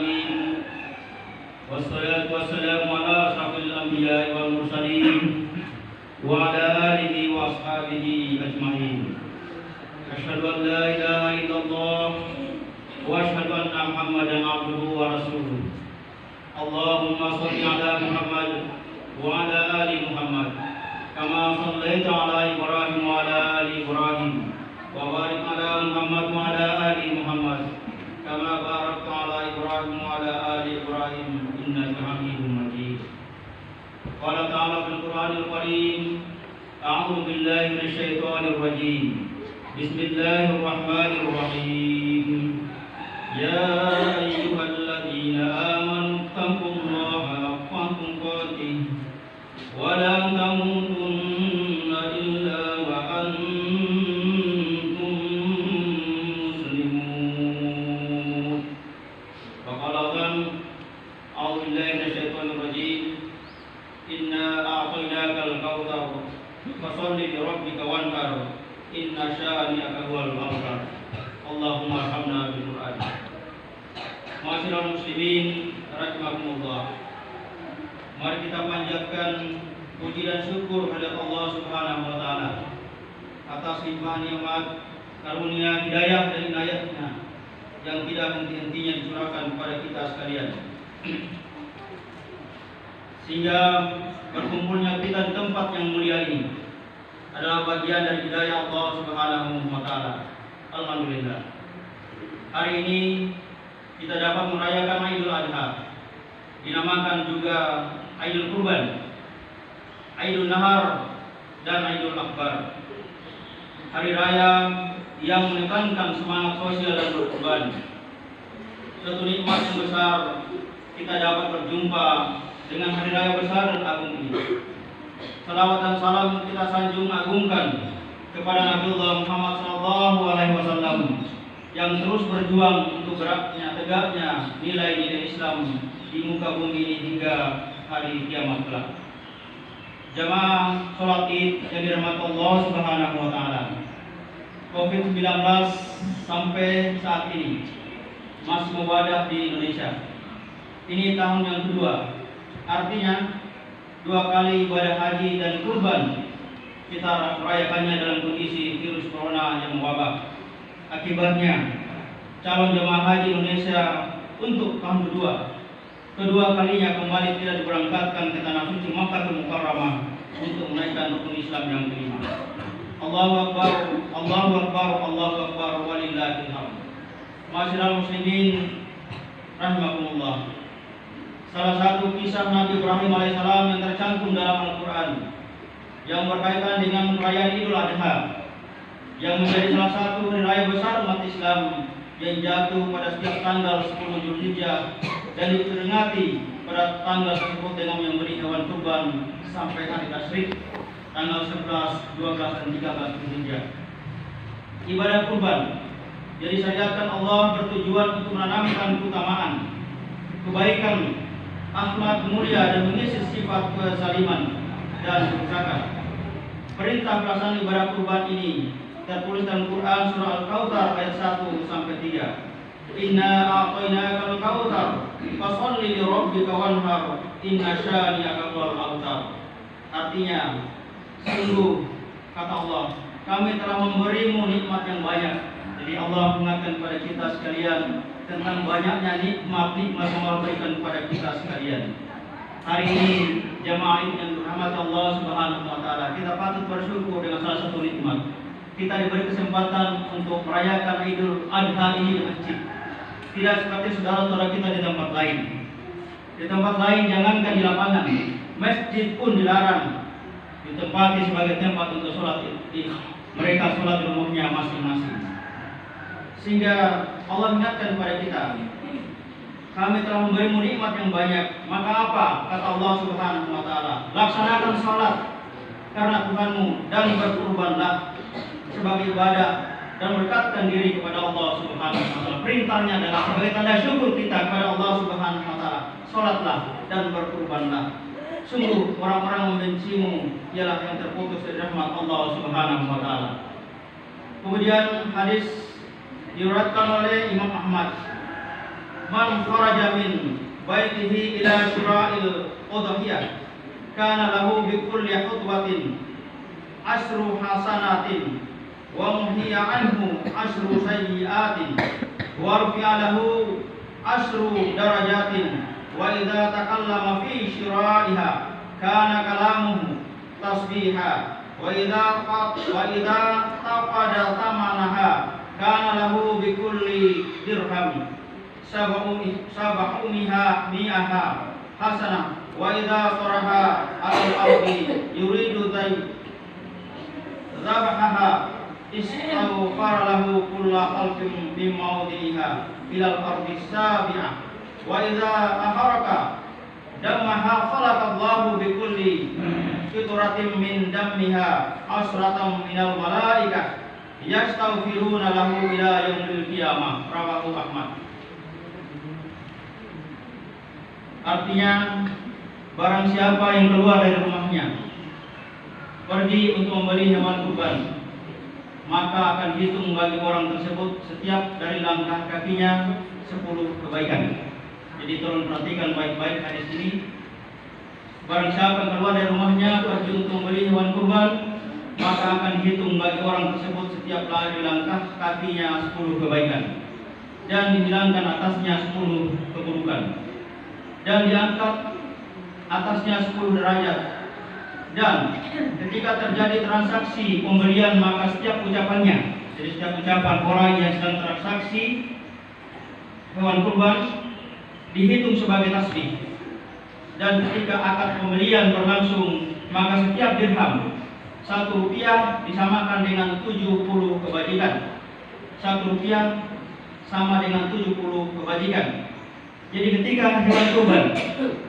العالمين والصلاة والسلام على أشرف الأنبياء والمرسلين وعلى آله وأصحابه أجمعين. أشهد أن لا إله إلا الله وأشهد أن محمدا عبده ورسوله. اللهم صل على محمد وعلى آل محمد كما صليت على إبراهيم وعلى آل إبراهيم وبارك على محمد وعلى آل محمد كما باركت على إبراهيم وعلى آل إبراهيم إنك حميد مجيد. قال تعالى في القرآن الكريم: أعوذ بالله من الشيطان الرجيم. بسم الله الرحمن الرحيم. يا أيها الذين آمنوا اتقوا الله حق تقاته ولا تموتن إلا وأنتم مسلمون. وقال أيضا: أعوذ بالله من الشيطان الرجيم. إنا أعطيناك الكوثر فصل لربك وانحر إن شانئك هو الأبتر. اللهم ارحمنا بالقرآن. Ma'asyiral muslimin rahimakumullah. Mari kita panjatkan puji dan syukur kepada Allah Subhanahu wa taala atas limpahan nikmat, karunia, hidayah dan inayatnya yang tidak henti-hentinya dicurahkan kepada kita sekalian. Sehingga berkumpulnya kita di tempat yang mulia ini adalah bagian dari hidayah Allah Subhanahu wa taala. Alhamdulillah. Hari ini kita dapat merayakan Idul Adha, dinamakan juga Idul Kurban, Idul Nahar, dan Idul Akbar. Hari raya yang menekankan semangat sosial dan berkurban. Suatu nikmat yang besar kita dapat berjumpa dengan hari raya besar dan agung ini. Salawat dan salam kita sanjung agungkan kepada Nabiullah Muhammad SAW yang terus berjuang untuk tegaknya nilai-nilai Islam di muka bumi ini hingga hari kiamat kelak. Jamaah sholat Id yang dirahmati Allah Subhanahu wa taala. Covid-19 sampai saat ini masih mewadah di Indonesia. Ini tahun yang kedua. Artinya 2 kali ibadah haji dan kurban kita merayakannya dalam kondisi virus corona yang mewabah. Akibatnya calon jemaah haji Indonesia untuk tahun kedua kalinya kembali tidak diberangkatkan ke tanah suci Makkahul Mukarramah untuk menaikkan rukun Islam yang kelima. Allahu Akbar, Allahu Akbar, Allahu Akbar, walillahil hamd. Ma'asyiral muslimin rahimakumullah. Salah satu kisah Nabi Ibrahim alaihissalam yang tercantum dalam Al-Quran yang berkaitan dengan perayaan Idul Adha yang menjadi salah satu hari raya besar umat Islam yang jatuh pada setiap tanggal 10 Zulhijjah dan diperingati pada tanggal tersebut dengan memberi hewan kurban sampai hari tasyrik tanggal 11, 12, dan 13 Zulhijjah. Ibadah kurban jadi syariatkan Allah bertujuan untuk menanamkan keutamaan, kebaikan, akhlak mulia dan mengisi sifat kezaliman dan zakat. Perintah pelaksanaan ibadah kurban ini tertulis dalam Quran surah Al-Kautsar ayat 1 sampai 3. Inna a'tainakal kautsar fasholli li rabbika wanhar inna syani'aka huwal abtar. Artinya, sungguh kata Allah, kami telah memberimu nikmat yang banyak. Jadi Allah mengingatkan kepada kita sekalian tentang banyaknya nikmat yang Allah berikan kepada kita sekalian. Hari ini jemaah yang dirahmati Allah Subhanahu wa taala, kita patut bersyukur dengan salah satu nikmat. Kita diberi kesempatan untuk merayakan Idul Adha ini di masjid. Tidak seperti saudara-saudara kita di tempat lain. Di tempat lain jangankan di lapangan, masjid pun dilarang ditempati sebagai tempat untuk sholat Id. Mereka sholat di rumahnya masing-masing. Sehingga Allah ingatkan kepada kita, kami telah memberimu nikmat yang banyak. Maka apa? Kata Allah Subhanahu wa taala, laksanakan sholat karena Tuhanmu dan berkurbanlah sebagai ibadah dan mendekatkan diri kepada Allah Subhanahu wa taala. Perintahnya adalah sebagai tanda syukur kita kepada Allah Subhanahu wa taala, salatlah dan berkurbanlah. Sungguh orang-orang membencimu ialah yang terputus dari rahmat Allah Subhanahu wa taala. Kemudian hadis diriwayatkan oleh Imam Ahmad man kharaja min baitihi ila syura'il udhiyah kana lahu bi kulli khutwatin asru hasanatin wa muhiya anhu asru sayyi'atin wa rufi'a lahu asru darajatin wa idza takallama fi syira'iha kana kalamuhu tasbiha wa idza taqada thamanaha kana lahu bi kulli dirham sab'umiha mi'aha hasanah wa idza taraha al-ardi yuridu zabahaha istaghfara lahu kulla khalqin min mawdiha ila al-ardi sabi'ah wa idza aharaka dammaha khalaqa Allahu bi kulli fitratin min dammiha asratan minal malaikah yastaghfiruna lahu ila yaumil qiyamah. Rawahu Ahmad. Artinya, barang siapa yang keluar dari rumahnya pergi untuk membeli hewan kurban, maka akan dihitung bagi orang tersebut setiap dari langkah kakinya 10 kebaikan. Jadi tolong perhatikan baik-baik hadis ini. Barang siapa yang keluar dari rumahnya pergi untuk membeli hewan kurban, maka akan dihitung bagi orang tersebut setiap dari langkah kakinya 10 kebaikan, dan dihilangkan atasnya 10 keburukan, dan diangkat atasnya 10 derajat. Dan ketika terjadi transaksi pembelian, maka setiap ucapannya, jadi setiap ucapan orang yang sedang transaksi hewan kurban dihitung sebagai tasbih. Dan ketika akad pembelian berlangsung, maka setiap dirham 1 rupiah disamakan dengan 70 kebajikan. 1 rupiah sama dengan 70 kebajikan. Jadi ketika hewan kurban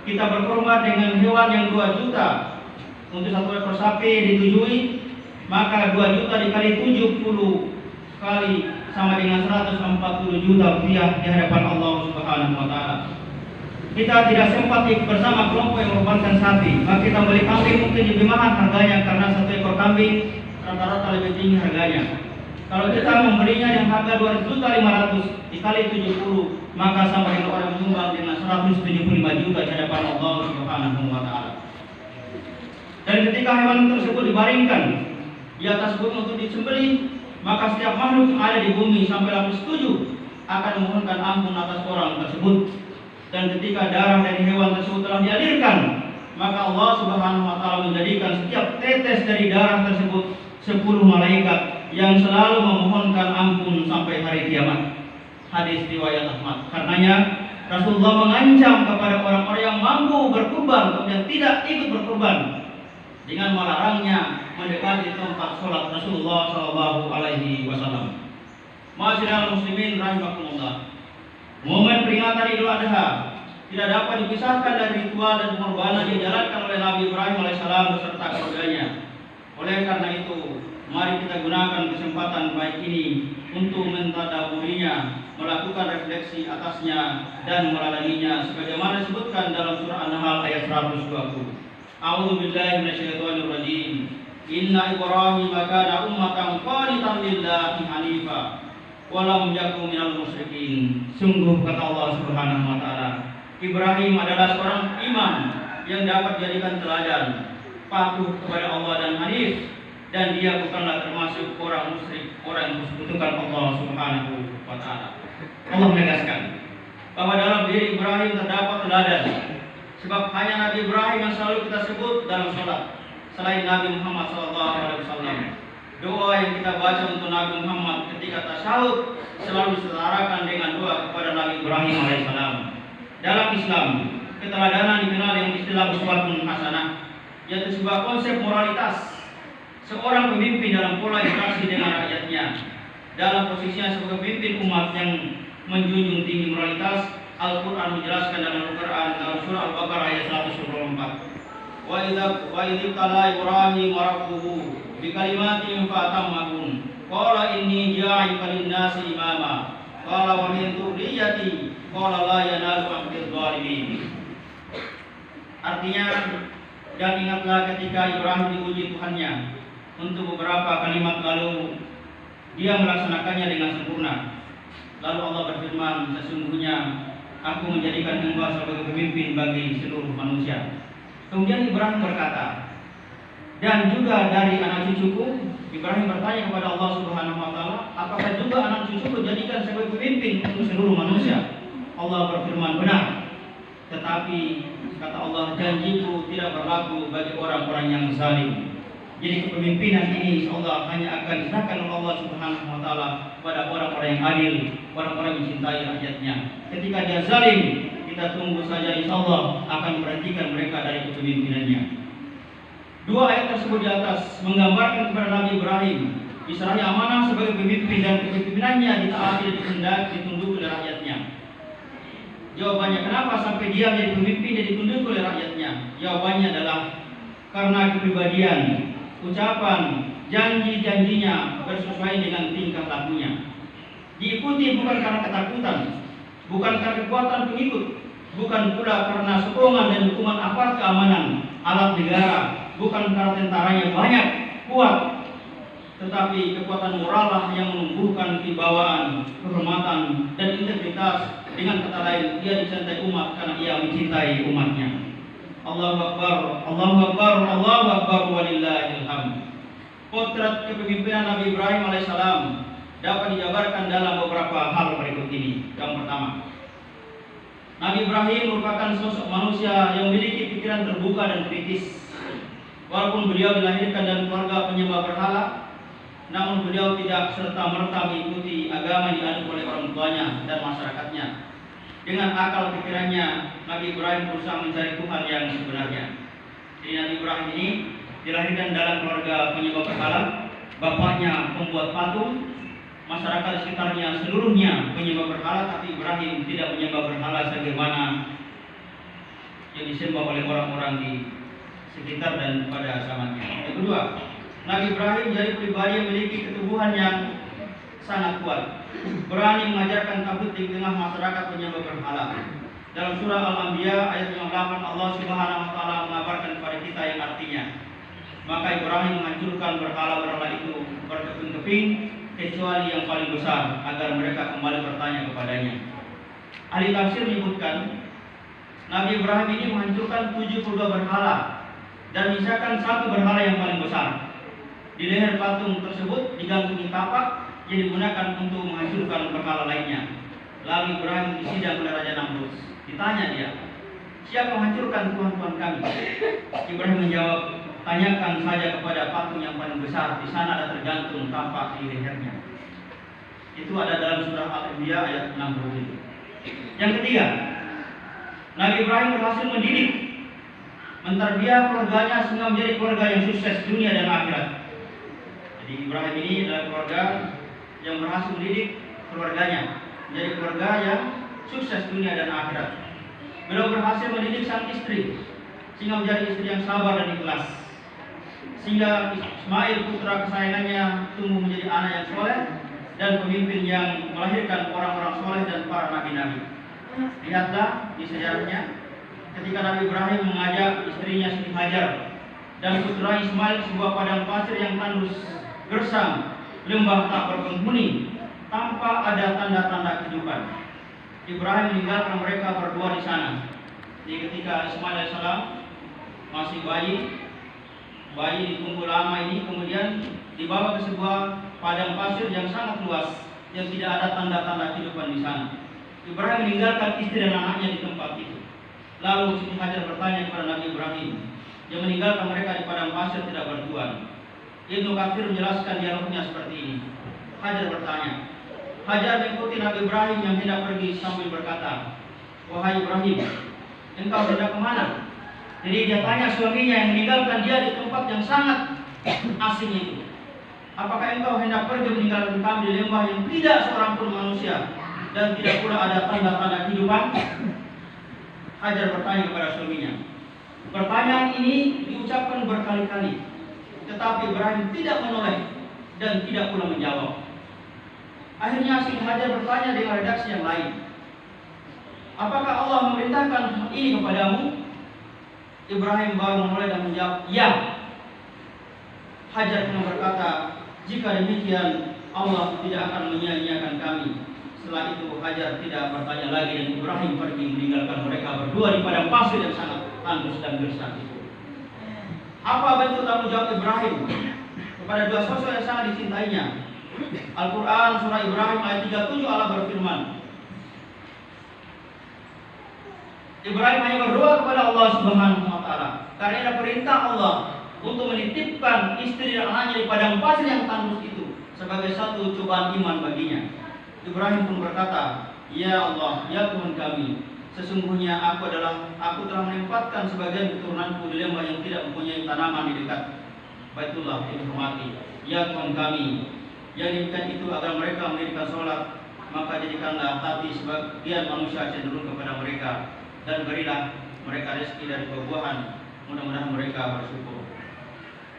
kita berkorban dengan hewan yang 2 juta untuk 1 ekor sapi ditujui, maka 2 juta dikali 70 kali sama dengan 140 juta rupiah di hadapan Allah Subhanahu wa taala. Kita tidak sempat bersama kelompok yang mengorbankan sapi, maka kita beli kambing mungkin lebih mahal harganya karena 1 ekor kambing rata-rata lebih tinggi harganya. Kalau kita membelinya yang harga 2.500.000 dikali 70, maka sama dengan orang menyumbang dengan 175 juta di hadapan Allah Subhanahu wa taala. Dan ketika hewan tersebut dibaringkan di atas bumi untuk disembelih, maka setiap makhluk yang ada di bumi sampai lapis 7 akan memohonkan ampun atas orang tersebut. Dan ketika darah dari hewan tersebut telah dialirkan, maka Allah Subhanahu wa taala menjadikan setiap tetes dari darah tersebut 10 malaikat yang selalu memohonkan ampun sampai hari kiamat. Hadis riwayat Ahmad. Karenanya Rasulullah mengancam kepada orang-orang yang mampu berkurban kemudian tidak ikut berkurban dengan melarangnya mendekati tempat sholat Rasulullah Shallallahu Alaihi Wasallam. Ma'asyiral muslimin rahimakumullah. Momen peringatan Idul Adha tidak dapat dipisahkan dari ritual dan pengorbanan yang dijalankan oleh Nabi Ibrahim alaihissalam beserta keluarganya. Oleh karena itu, mari kita gunakan kesempatan baik ini untuk mentadaburinya, melakukan refleksi atasnya dan melalainya sebagaimana disebutkan dalam surah An-Nahl ayat 120. A'udzu billahi minasyaitonir rajim. Inna Ibrahim kana ummatan qanitan lillahi hanifa wa lam yakun minal musyrikin. Sungguh kata Allah Subhanahu wa taala, Ibrahim adalah seorang imam yang dapat dijadikan teladan, patuh kepada Allah dan hanif, dan dia bukanlah termasuk orang musyrik, orang yang mempersekutukan Allah Subhanahu wa taala. Allah menegaskan bahwa dalam diri Ibrahim terdapat teladan. Sebab hanya Nabi Ibrahim yang selalu kita sebut dalam sholat, selain Nabi Muhammad SAW. Doa yang kita baca untuk Nabi Muhammad ketika tasyahud selalu disetarakan dengan doa kepada Nabi Ibrahim AS. Dalam Islam, keteladanan dikenal yang istilah uswatun hasanah, yaitu sebuah konsep moralitas seorang pemimpin dalam pola interaksi dengan rakyatnya, dalam posisinya sebagai pemimpin umat yang menjunjung tinggi moralitas. Al-Quran menjelaskan dalam Al-Quran dalam surah Al-Baqarah ayat 124. Wa idh qala Ibrahim rabbuhu bi kalimatin fatammahun qala inni ja'iluka lin-nasi imama qala wa min dzurriyyati qala la yanalu ahdi dzalimin. Artinya, dan ingatlah ketika Ibrahim diuji Tuhannya untuk beberapa kalimat, lalu dia melaksanakannya dengan sempurna. Lalu Allah berfirman, sesungguhnya aku menjadikan engkau sebagai pemimpin bagi seluruh manusia. Kemudian Ibrahim berkata, dan juga dari anak cucuku. Ibrahim bertanya kepada Allah Subhanahu wa taala, apakah juga anak cucuku jadikan sebagai pemimpin untuk seluruh manusia? Allah berfirman, benar. Tetapi kata Allah, janjiku tidak berlaku bagi orang-orang yang zalim. Jadi kepemimpinan ini insyaallah hanya akan diserahkan oleh Allah Subhanahu wa taala pada orang-orang yang adil, orang-orang yang mencintai rakyatnya. Ketika dia zalim, kita tunggu saja insyaallah akan memberhentikan mereka dari kepemimpinannya. Dua ayat tersebut di atas menggambarkan kepada Nabi Ibrahim diserahi amanah sebagai pemimpin dan kepemimpinannya ditaati dan dikehendaki ditunduk oleh rakyatnya. Jawabannya, kenapa sampai dia menjadi pemimpin dan ditunduk oleh rakyatnya? Jawabannya adalah karena kepribadian, ucapan, janji-janjinya bersesuaian dengan tingkah lakunya. Diikuti bukan karena ketakutan, bukan karena kekuatan pengikut, bukan pula karena sokongan dan dukungan aparat keamanan, alat negara, bukan karena tentaranya banyak, kuat, tetapi kekuatan moral lah yang menumbuhkan kewibawaan, kehormatan, dan integritas. Dengan kata lain, dia dicintai umat karena ia mencintai umatnya. Allahu Akbar, Allahu Akbar, Allahu Akbar, walillahil hamd. Potret kepemimpinan Nabi Ibrahim alaihissalam dapat dijabarkan dalam beberapa hal berikut ini. Yang pertama, Nabi Ibrahim merupakan sosok manusia yang memiliki pikiran terbuka dan kritis. Walaupun beliau dilahirkan dalam keluarga penyembah berhala, namun beliau tidak serta-merta mengikuti agama yang dianut oleh orang tuanya dan masyarakatnya. Dengan akal pikirannya, Nabi Ibrahim berusaha mencari Tuhan yang sebenarnya. Jadi Nabi Ibrahim ini dilahirkan dalam keluarga penyembah berhala, bapaknya pembuat patung, masyarakat sekitarnya seluruhnya penyembah berhala, tapi Ibrahim tidak menyembah berhala sebagaimana yang disembah oleh orang-orang di sekitar dan pada zamannya. Yang kedua, Nabi Ibrahim jadi pribadi yang memiliki keteguhan yang sangat kuat, berani mengajarkan tauhid di tengah masyarakat penyembah berhala. Dalam surah Al-Anbiya ayat 58 Allah Subhanahu wa taala mengabarkan kepada kita yang artinya, maka Ibrahim menghancurkan berhala-berhala itu berkeping-keping kecuali yang paling besar agar mereka kembali bertanya kepadanya. Ahli tafsir menyebutkan Nabi Ibrahim ini menghancurkan 72 berhala dan menyisakan satu berhala yang paling besar. Di leher patung tersebut digantungi tapak yang digunakan untuk menghancurkan berhala lainnya. Lalu Ibrahim disidang oleh Raja Namrud. Ditanya dia, siapa menghancurkan Tuhan-Tuhan kami? Ibrahim menjawab, tanyakan saja kepada patung yang paling besar. Di sana ada tergantung tapak di lehernya. Itu ada dalam surah Al-Anbiya ayat 60. Yang ketiga, Nabi Ibrahim berhasil mendidik, menterbiah keluarganya sehingga menjadi keluarga yang sukses dunia dan akhirat. Jadi Ibrahim ini adalah keluarga yang berhasil mendidik keluarganya menjadi keluarga yang sukses dunia dan akhirat. Beliau berhasil mendidik sang istri sehingga menjadi istri yang sabar dan ikhlas, sehingga Ismail putra kesayangannya tumbuh menjadi anak yang soleh dan pemimpin yang melahirkan orang-orang soleh dan para nabi-nabi. Lihatlah di sejarahnya, ketika Nabi Ibrahim mengajak istrinya Siti Hajar dan putra Ismail ke sebuah padang pasir yang tandus, gersang, lembah tak berpenghuni, tanpa ada tanda-tanda kehidupan. Ibrahim meninggalkan mereka berdua di sana. Jadi ketika Ismail AS masih bayi ditunggu lama ini, kemudian dibawa ke sebuah padang pasir yang sangat luas, yang tidak ada tanda-tanda kehidupan di sana. Ibrahim meninggalkan istri dan anaknya di tempat itu. Lalu Siti Hajar bertanya kepada Nabi Ibrahim, yang meninggalkan mereka di padang pasir tidak bertuan. Ibnu Katsir menjelaskan dialognya seperti ini. Hajar bertanya, Hajar mengikuti Nabi Ibrahim yang hendak pergi sambil berkata, wahai Ibrahim, engkau hendak kemana? Jadi dia tanya suaminya yang meninggalkan dia di tempat yang sangat asing itu, apakah engkau hendak pergi meninggalkan kami di lembah yang tidak seorang pun manusia dan tidak pula ada tanda-tanda kehidupan? Hajar bertanya kepada suaminya. Pertanyaan ini diucapkan berkali-kali, tetapi Ibrahim tidak menoleh dan tidak pula menjawab. Akhirnya Siti Hajar bertanya dengan redaksi yang lain, apakah Allah memerintahkan ini kepadamu? Ibrahim baru menoleh dan menjawab, ya. Hajar pun berkata, jika demikian Allah tidak akan menyia-nyiakan kami Setelah itu Hajar tidak bertanya lagi dan Ibrahim pergi meninggalkan mereka berdua di padang pasir yang sangat tandus dan gersang itu. Apa bentuk tanggung jawab Ibrahim kepada dua sosok yang sangat dicintainya? Al-Quran surah Ibrahim ayat 37 Allah berfirman, Ibrahim hanya berdoa kepada Allah Subhanahu wa Ta'ala karena ada perintah Allah untuk menitipkan istri dan anaknya di padang pasir yang tandus itu sebagai satu cobaan iman baginya. Ibrahim pun berkata, Ya Allah, ya Tuhan kami, sesungguhnya aku telah menempatkan sebagian keturunanku di lembah yang tidak mempunyai tanaman di dekat Baitullah yang dihormati. Ya Tuhan kami, yang demikian itu agar mereka mendirikan sholat, maka jadikanlah hati sebagian manusia cenderung kepada mereka, dan berilah mereka rezeki dari buah-buahan, mudah-mudahan mereka bersyukur.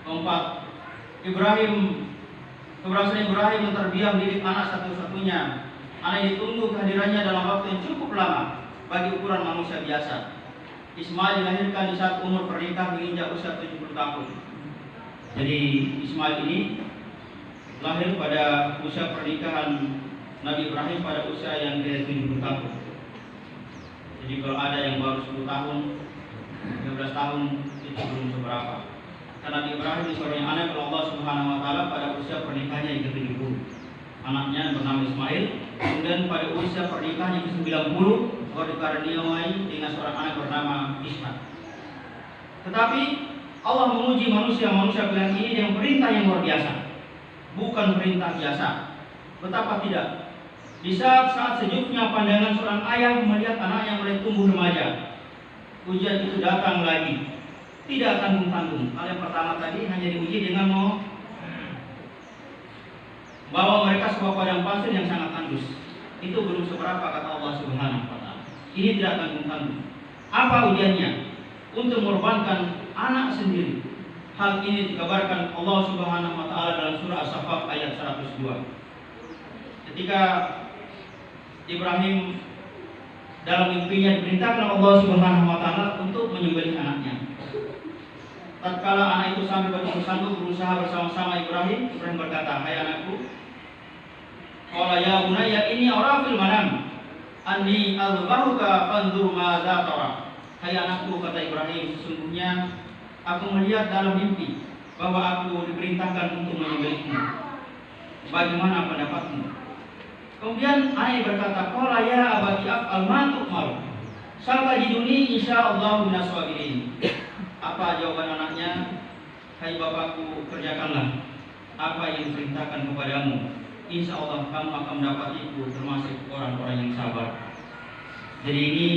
Keempat, keberhasilan Ibrahim yang terdiam mendidik anak satu-satunya. Anak yang ditunggu kehadirannya dalam waktu yang cukup lama bagi ukuran manusia biasa. Ismail dilahirkan di saat umur pernikahan menginjak usia 70 tahun. Jadi Ismail ini lahir pada usia pernikahan Nabi Ibrahim pada usia yang ke-70 tahun. Jadi kalau ada yang baru 10 tahun, 15 tahun itu belum seberapa. Karena Nabi Ibrahim seorang anak oleh Allah Subhanahu wa Ta'ala pada usia pernikahannya yang ke-70. Anaknya bernama Ismail. Kemudian pada usia pernikahannya ke-90 baru dikaruniai dengan seorang anak bernama Ishak. Tetapi Allah menguji manusia pilihan ini dengan perintah yang luar biasa, bukan perintah biasa. Betapa tidak? Di saat sejuknya pandangan seorang ayah melihat anak yang mulai tumbuh remaja, ujian itu datang lagi. Tidak tanggung-tanggung. Hal yang pertama tadi hanya diuji dengan bawa mereka sebuah padang pasir yang sangat tandus. Itu belum seberapa kata Allah Subhanahu wa Ta'ala. Ini tidak tanggung-tanggung. Apa ujiannya? Untuk mengorbankan anak sendiri. Hal ini dikabarkan Allah Subhanahu wa Ta'ala dalam surah As-Saffat ayat 102. Ketika Ibrahim dalam mimpinya diperintahkan Allah Subhanahu wa Ta'ala untuk menyembelih anaknya. Tatkala anak itu sampai bersanduk berusaha bersama-sama Ibrahim berkata, "Hai anakku, qala ya bunayya inni ara fil manam anni azbahuka fanzur madza tara." Hai anakku, kata Ibrahim, sesungguhnya aku melihat dalam mimpi bahwa aku diperintahkan untuk menyembelihmu. Bagaimana pendapatmu? Kemudian ayah berkata, qala ya abati af'al ma tu'mar satajiduni insyaallah minas sabirin. Apa jawaban anaknya? Hai bapakku, kerjakanlah apa yang diperintahkan kepadamu. Insya Allah kamu akan mendapatiku termasuk orang-orang yang sabar. Jadi ini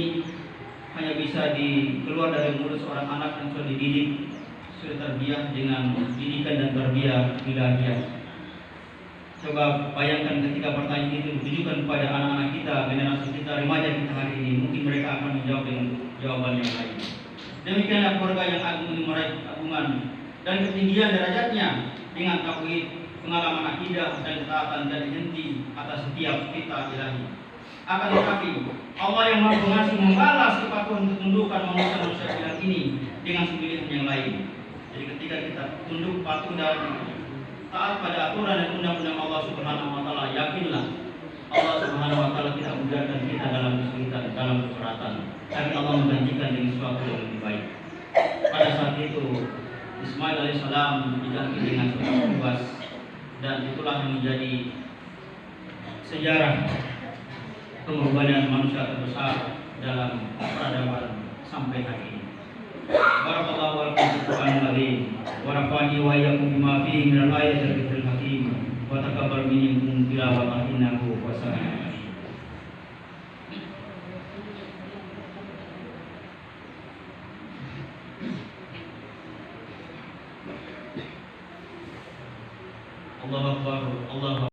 hanya bisa keluar dari mulut seorang anak yang sudah dididik, sudah terbiah dengan didikan dan terbiah ilahiyah. Coba bayangkan ketika pertanyaan itu ditujukan kepada anak-anak kita, generasi kita, remaja kita hari ini, mungkin mereka akan menjawab dengan jawaban yang lain. Demikianlah keluarga yang agung ini meraih agungan dan ketinggian derajatnya dengan tauhid, pengalaman akidah dan ketaatan dan henti atas setiap kita ilahi. Akan tetapi Allah yang Maha Pengasih membalas kepatuhan ketundukan manusia pilihan ini dengan pilihan yang lain. Jadi ketika kita tunduk patuh dan taat pada aturan dan undang-undang Allah Subhanahu wa Ta'ala, yakinlah Allah Subhanahu wa Ta'ala tidak membiarkan kita dalam kesulitan, dalam keberatan. Tapi Allah menggantikan dengan sesuatu yang lebih baik. Pada saat itu Ismail alaihissalam diganti dengan seorang tugas, dan itulah yang menjadi sejarah pengorbanan manusia terbesar dalam peradaban sampai hari ini. Barakallahu wa lakum fil Qur'anil azim wa nafa'ani wa iyyakum bima fihi minal ayatil dzikril hakim wa taqabbal minkum tilawatan innahu huwas samiul alim. Allahu akbar, Allahu